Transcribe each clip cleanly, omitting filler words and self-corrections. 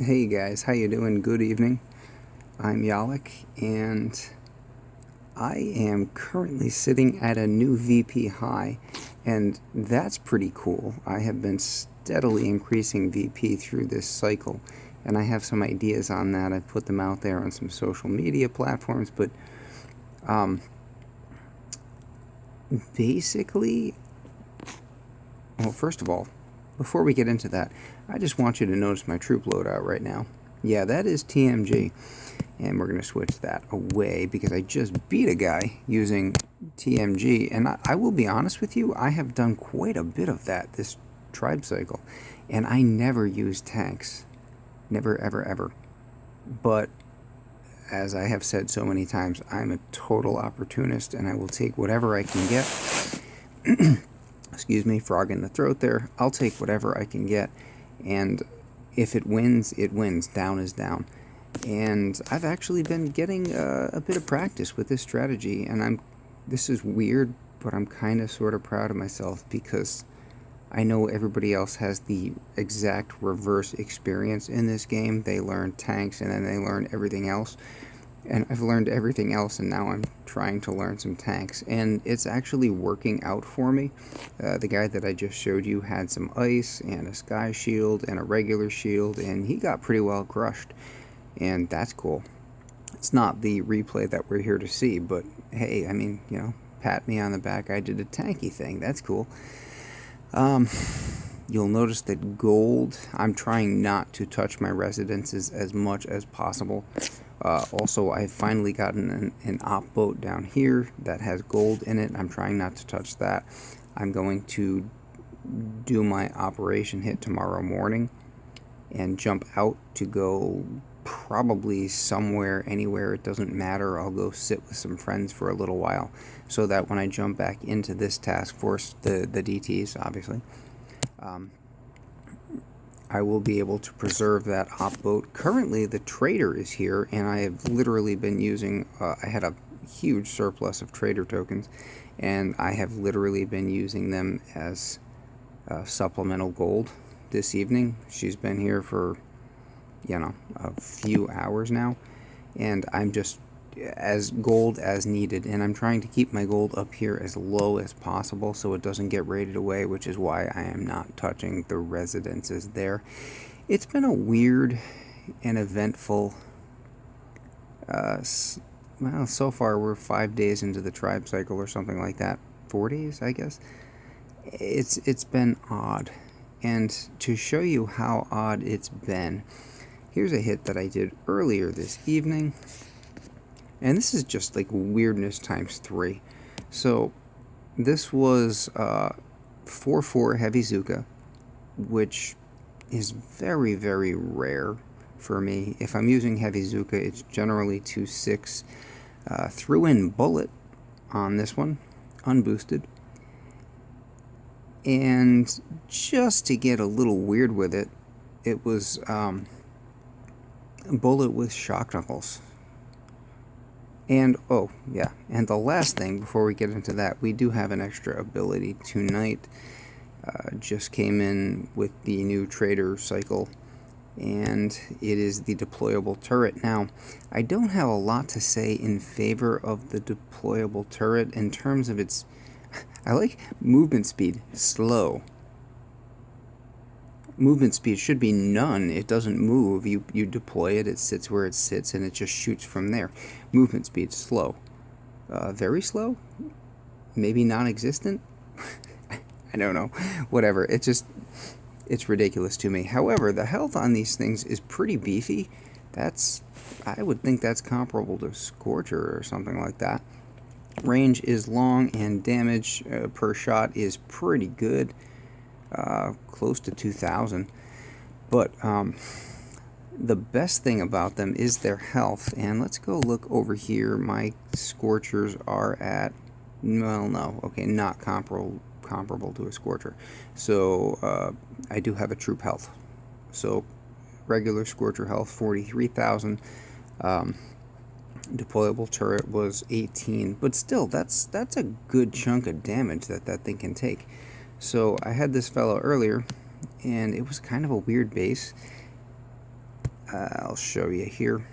Hey guys, how you doing? Good evening. I'm Yalik, and I am currently sitting at a new VP high, and that's pretty cool. I have been steadily increasing VP through this cycle, and I have some ideas on that. I've put them out there on some social media platforms, but um, basically, well, first of all, before we get into that, I just want you to notice my troop loadout right now. Yeah, that is TMG. And we're going to switch that away because I just beat a guy using TMG. And I will be honest with you, I have done quite a bit of that this tribe cycle. And I never use tanks. Never, ever, ever. But as I have said so many times, I'm a total opportunist and I will take whatever I can get. Excuse me, frog in the throat there. I'll take whatever I can get. And if it wins, it wins. Down is down. And I've actually been getting a bit of practice with this strategy, and this is weird, but I'm kind of sort of proud of myself because I know everybody else has the exact reverse experience in this game. They learn tanks and then they learn everything else, and I've learned everything else, and now I'm trying to learn some tanks, and it's actually working out for me. The guy that I just showed you had some ice and a sky shield and a regular shield, and he got pretty well crushed. And that's cool. It's not the replay that we're here to see, but hey, I mean, you know, pat me on the back. I did a tanky thing. That's cool. You'll notice that gold, I'm trying not to touch my residences as much as possible. Also, I've finally gotten an op boat down here that has gold in it. I'm trying not to touch that. I'm going to do my operation hit tomorrow morning and jump out to go probably somewhere, anywhere, it doesn't matter. I'll go sit with some friends for a little while so that when I jump back into this task force, the DTs obviously, I will be able to preserve that op boat. Currently the trader is here, and I have literally been using, I had a huge surplus of trader tokens, and I have literally been using them as supplemental gold this evening. She's been here for, you know, a few hours now, and I'm just as gold as needed, and I'm trying to keep my gold up here as low as possible so it doesn't get raided away, which is why I am not touching the residences there. It's been a weird and eventful well, so far we're 5 days into the tribe cycle or something like that. 4 days, I guess. It's been odd, and to show you how odd it's been, here's a hit that I did earlier this evening, and this is just like weirdness times 3. So this was 4/4 heavy Zuka, which is very, very rare for me. If I'm using heavy Zuka, it's generally 2/6. Threw in bullet on this one, unboosted. And just to get a little weird with it, it was bullet with shock knuckles. And oh yeah, and the last thing before we get into that, we do have an extra ability tonight. Just came in with the new trader cycle, and it is the deployable turret. Now, I don't have a lot to say in favor of the deployable turret in terms of its, I like movement speed, slow. Movement speed should be none. It doesn't move. You deploy it, it sits where it sits, and it just shoots from there. Movement speed, slow. Very slow? Maybe non-existent? I don't know. Whatever. It's ridiculous to me. However, the health on these things is pretty beefy. I would think that's comparable to Scorcher or something like that. Range is long, and damage per shot is pretty good. Close to 2,000, but the best thing about them is their health. And let's go look over here. My Scorchers are at, well, no, okay, not comparable to a Scorcher. So I do have a troop health. So regular Scorcher health 43,000. Deployable turret was 18, but still, that's a good chunk of damage that thing can take. So I had this fellow earlier, and it was kind of a weird base. I'll show you here.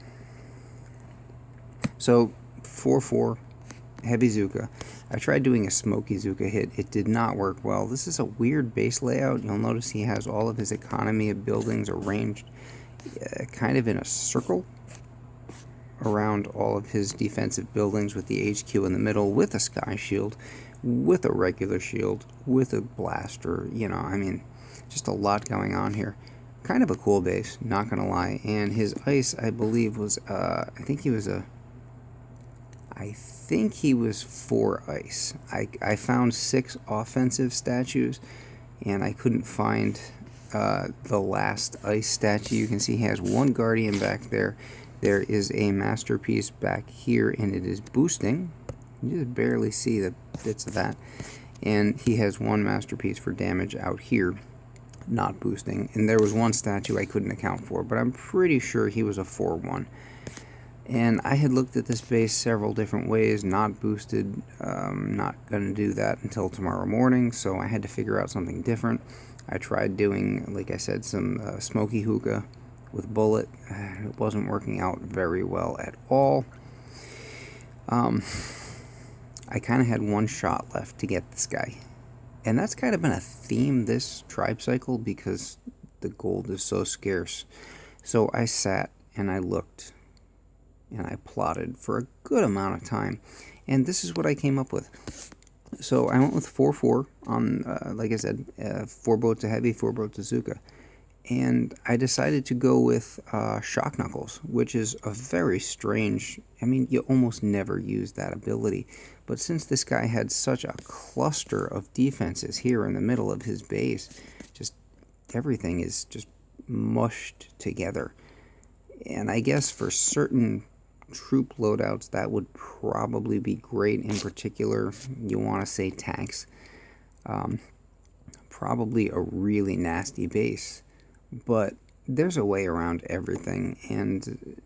So 4-4 heavy Zuka. I tried doing a smoky Zuka hit. It did not work well. This is a weird base layout. You'll notice he has all of his economy of buildings arranged kind of in a circle around all of his defensive buildings, with the HQ in the middle, with a sky shield, with a regular shield, with a blaster. You know, I mean, just a lot going on here. Kind of a cool base, not gonna lie. And his ice, I believe, was I think he was 4 ice. I found 6 offensive statues, and I couldn't find the last ice statue. You can see he has 1 guardian back there. There is a masterpiece back here, and it is boosting. You just barely see the bits of that. And he has 1 masterpiece for damage out here, not boosting. And there was 1 statue I couldn't account for, but I'm pretty sure he was a 4-1. And I had looked at this base several different ways, not boosted. Not going to do that until tomorrow morning, so I had to figure out something different. I tried doing, like I said, some smoky hookah with bullet. It wasn't working out very well at all. I kind of had 1 shot left to get this guy. And that's kind of been a theme this tribe cycle, because the gold is so scarce. So I sat and I looked and I plotted for a good amount of time, and this is what I came up with. So I went with 4-4 on, like I said, 4 boats of heavy, 4 boats of Zuka. And I decided to go with Shock Knuckles, which is a very strange, I mean, you almost never use that ability. But since this guy had such a cluster of defenses here in the middle of his base, just everything is just mushed together. And I guess for certain troop loadouts, that would probably be great. In particular, you want to say tanks. Probably a really nasty base. But there's a way around everything, and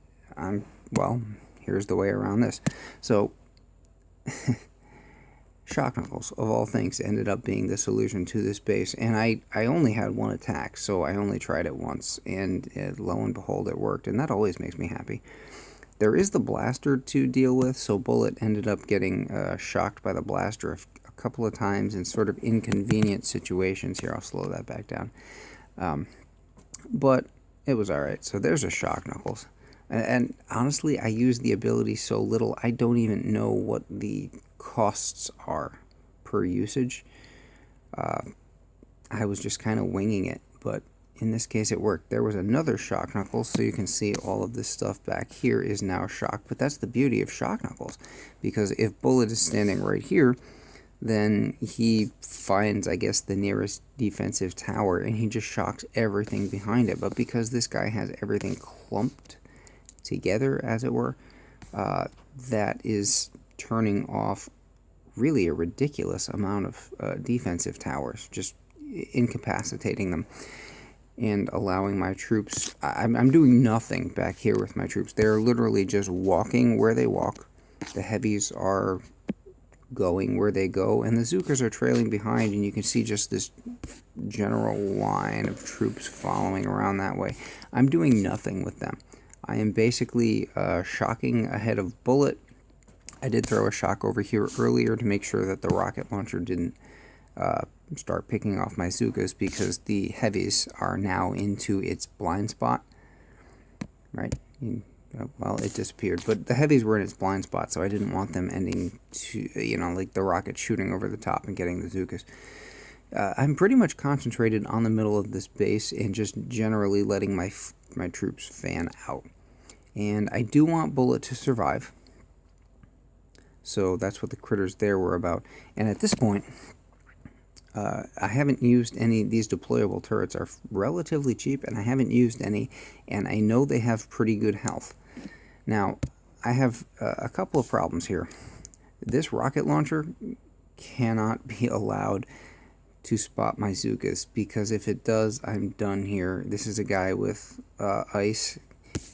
well, here's the way around this. So, Shock Knuckles, of all things, ended up being the solution to this base, and I only had 1 attack, so I only tried it once, and lo and behold, it worked, and that always makes me happy. There is the blaster to deal with, so Bullet ended up getting shocked by the blaster a couple of times in sort of inconvenient situations. Here, I'll slow that back down. But it was alright. So there's a Shock Knuckles. And honestly, I use the ability so little, I don't even know what the costs are per usage. I was just kind of winging it, but in this case it worked. There was another Shock Knuckles, so you can see all of this stuff back here is now shocked. But that's the beauty of Shock Knuckles, because if Bullet is standing right here, then he finds, I guess, the nearest defensive tower, and he just shocks everything behind it. But because this guy has everything clumped together, as it were, that is turning off really a ridiculous amount of defensive towers, just incapacitating them and allowing my troops... I'm doing nothing back here with my troops. They're literally just walking where they walk. The heavies are going where they go, and the Zukas are trailing behind, and you can see just this general line of troops following around that way. I'm doing nothing with them. I am basically shocking ahead of Bullet. I did throw a shock over here earlier to make sure that the rocket launcher didn't start picking off my Zukas, because the heavies are now into its blind spot. Right? Well, it disappeared, but the heavies were in its blind spot, so I didn't want them ending to, like the rocket shooting over the top and getting the Zukas. I'm pretty much concentrated on the middle of this base and just generally letting my troops fan out. And I do want Bullet to survive, so that's what the critters there were about. And at this point, I haven't used any. These deployable turrets are relatively cheap, and I haven't used any, and I know they have pretty good health. Now, I have a couple of problems here. This rocket launcher cannot be allowed to spot my Zukas, because if it does, I'm done here. This is a guy with ice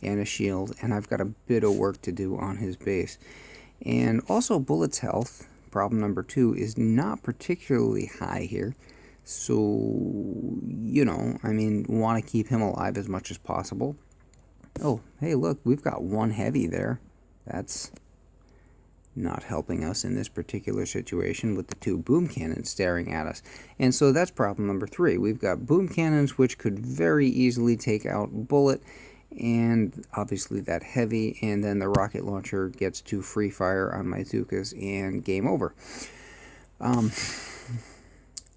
and a shield, and I've got a bit of work to do on his base. And also, Bullet's health, problem number 2, is not particularly high here. So, I mean, want to keep him alive as much as possible. Oh, hey, look, we've got one heavy there. That's not helping us in this particular situation with the two boom cannons staring at us. And so that's problem number 3. We've got boom cannons which could very easily take out Bullet, and obviously that heavy, and then the rocket launcher gets to free fire on my Zookas and game over.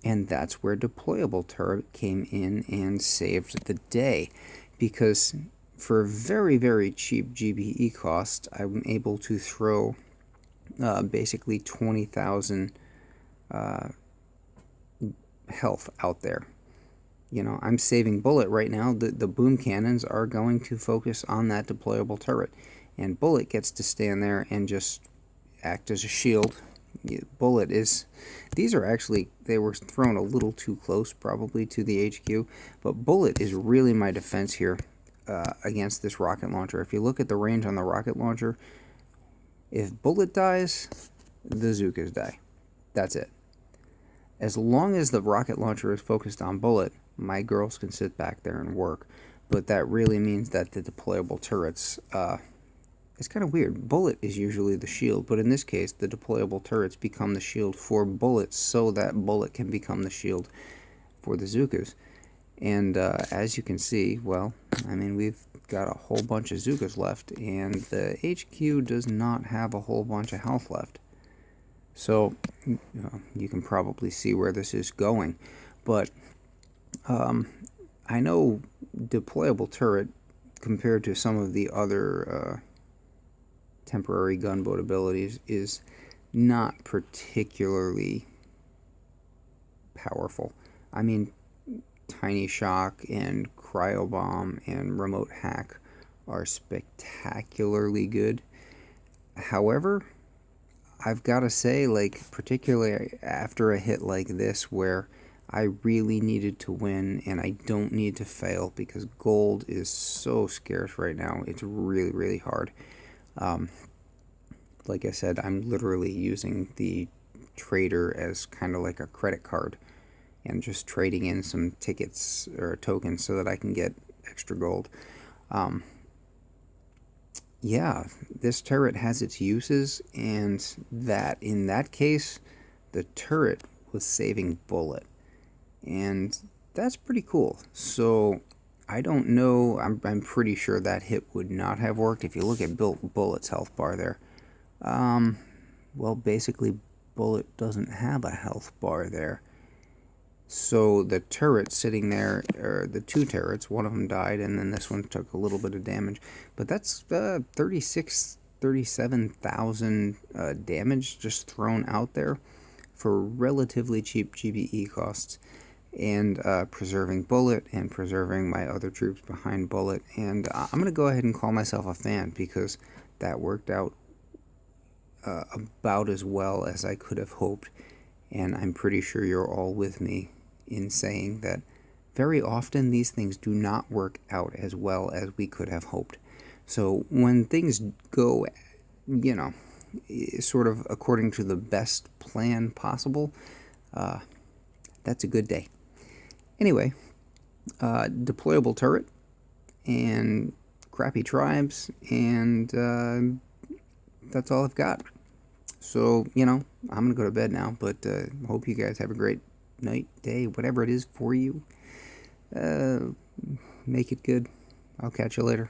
And that's where Deployable Turret came in and saved the day, because for a very, very cheap GBE cost, I'm able to throw basically 20,000 health out there. You know, I'm saving Bullet right now. The boom cannons are going to focus on that deployable turret, and Bullet gets to stand there and just act as a shield. Bullet is... These are actually... They were thrown a little too close, probably, to the HQ, but Bullet is really my defense here against this rocket launcher. If you look at the range on the rocket launcher, if Bullet dies, the Zookas die. That's it. As long as the rocket launcher is focused on Bullet, my girls can sit back there and work. But that really means that the deployable turrets... it's kind of weird. Bullet is usually the shield, but in this case, the deployable turrets become the shield for Bullet, so that Bullet can become the shield for the Zookas. And as you can see, well, I mean, we've got a whole bunch of Zookas left, and the HQ does not have a whole bunch of health left. So, you can probably see where this is going. But I know deployable turret, compared to some of the other temporary gunboat abilities, is not particularly powerful. I mean, Tiny Shock and Cryo Bomb and Remote Hack are spectacularly good. However, I've got to say, like, particularly after a hit like this where I really needed to win and I don't need to fail because gold is so scarce right now, it's really, really hard. Like I said, I'm literally using the trader as kind of like a credit card and just trading in some tickets or tokens so that I can get extra gold. Yeah, this turret has its uses, and that in that case, the turret was saving Bullet, and that's pretty cool. So I don't know, I'm pretty sure that hit would not have worked. If you look at Bullet's health bar there, well, basically Bullet doesn't have a health bar there. So the turret sitting there, or the two turrets, one of them died, and then this one took a little bit of damage. But that's 37,000 damage just thrown out there for relatively cheap GBE costs. And preserving Bullet and preserving my other troops behind Bullet. And I'm going to go ahead and call myself a fan, because that worked out about as well as I could have hoped. And I'm pretty sure you're all with me in saying that very often these things do not work out as well as we could have hoped. So when things go, you know, sort of according to the best plan possible, that's a good day. Anyway, deployable turret and crappy tribes, and that's all I've got. So, you know, I'm going to go to bed now, but hope you guys have a great night, day, whatever it is for you. Make it good. I'll catch you later.